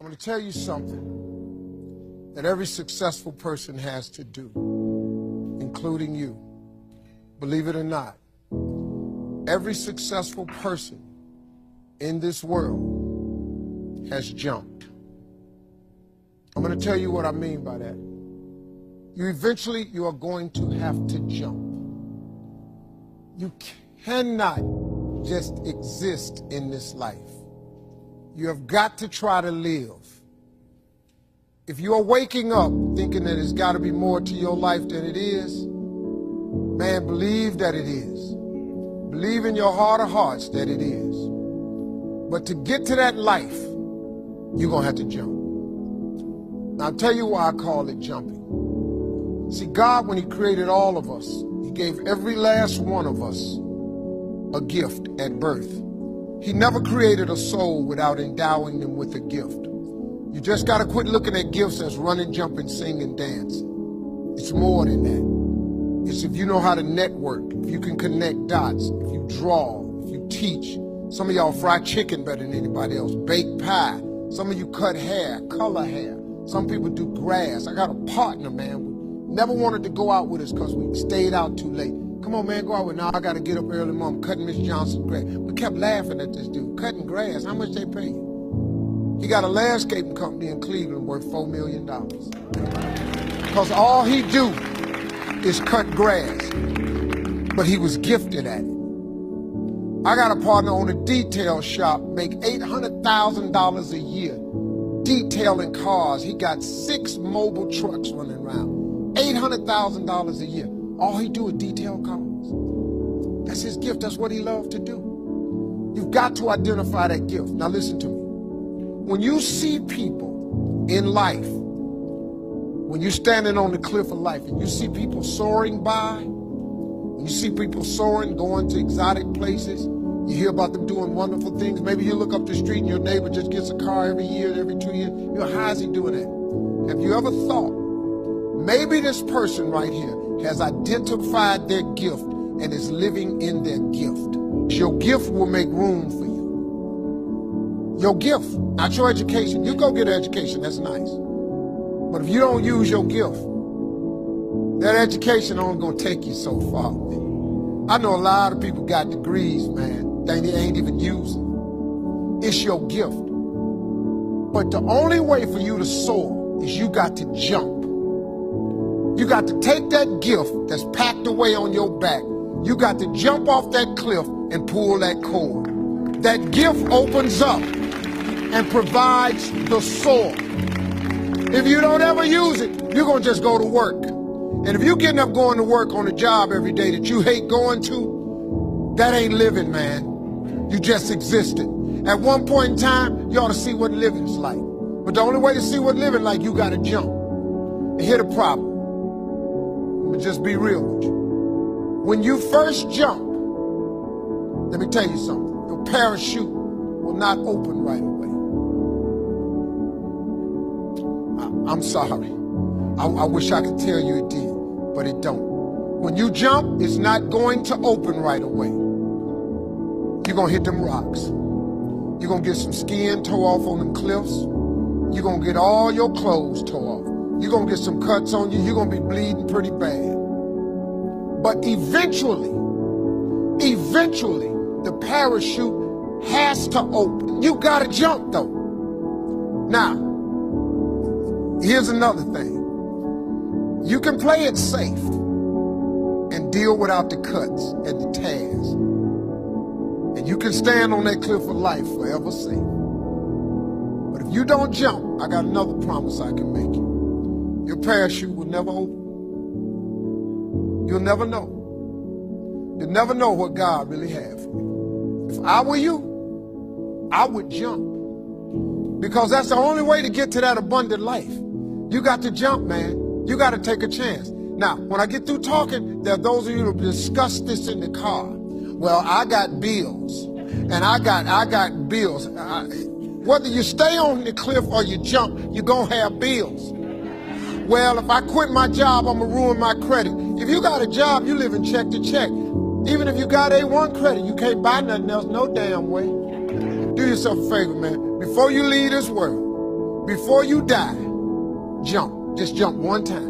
I'm going to tell you something that every successful person has to do, including you. Believe it or not, every successful person in this world has jumped. I'm going to tell you what I mean by that. You are going to have to jump. You cannot just exist in this life. You have got to try to live. If you are waking up thinking that there's got to be more to your life than it is, man, believe that it is. Believe in your heart of hearts that it is. But to get to that life, you're going to have to jump. Now, I'll tell you why I call it jumping. See, God, when he created all of us, he gave every last one of us a gift at birth. He never created a soul without endowing them with a gift. You just got to quit looking at gifts as running, jumping, singing, dancing. It's more than that. It's if you know how to network, if you can connect dots, if you draw, if you teach. Some of y'all fry chicken better than anybody else, bake pie. Some of you cut hair, color hair. Some people do grass. I got a partner, man. Never wanted to go out with us because we stayed out too late. Come on, man, go out with me. Now I got to get up early, Mom, cutting Miss Johnson's grass. We kept laughing at this dude, cutting grass. How much they pay you? He got a landscaping company in Cleveland worth $4 million. Because all he do is cut grass. But he was gifted at it. I got a partner on a detail shop, make $800,000 a year detailing cars. He got 6 mobile trucks running around. $800,000 a year. All he do is detail cars. That's his gift. That's what he loved to do. You've got to identify that gift. Now listen to me. When you see people in life, when you're standing on the cliff of life and you see people soaring by, when you see people soaring, going to exotic places, you hear about them doing wonderful things. Maybe you look up the street and your neighbor just gets a car every year, every 2 years. You know, how is he doing that? Have you ever thought, maybe this person right here has identified their gift and is living in their gift? Your gift will make room for you. Your gift, not your education. You go get an education, that's nice. But if you don't use your gift, that education only gonna take you so far. I know a lot of people got degrees, man, they ain't even using. It's your gift. But the only way for you to soar is you got to jump. You got to take that gift that's packed away on your back. You got to jump off that cliff and pull that cord. That gift opens up and provides the soar. If you don't ever use it, you're going to just go to work. And if you're getting up going to work on a job every day that you hate going to, that ain't living, man. You just existed. At one point in time, you ought to see what living's like. But the only way to see what living like, you got to jump. And here's the problem. But just be real with you. When you first jump, let me tell you something. Your parachute will not open right away. I'm sorry. I wish I could tell you it did, but it don't. When you jump, it's not going to open right away. You're going to hit them rocks. You're going to get some skin tore off on them cliffs. You're going to get all your clothes tore off. You're going to get some cuts on you. You're going to be bleeding pretty bad. But eventually, the parachute has to open. You got to jump, though. Now, here's another thing. You can play it safe and deal without the cuts and the tears. And you can stand on that cliff of life forever safe. But if you don't jump, I got another promise I can make you. Your parachute will never open. You'll never know. You'll never know what God really has for you. If I were you, I would jump. Because that's the only way to get to that abundant life. You got to jump, man. You got to take a chance. Now, when I get through talking, there are those of you who discuss this in the car. Well, I got bills, and I got bills. Whether you stay on the cliff or you jump, you're going to have bills. Well, if I quit my job, I'm going to ruin my credit. If you got a job, you live in check to check. Even if you got A1 credit, you can't buy nothing else no damn way. Do yourself a favor, man. Before you leave this world, Before you die, jump. Just jump one time.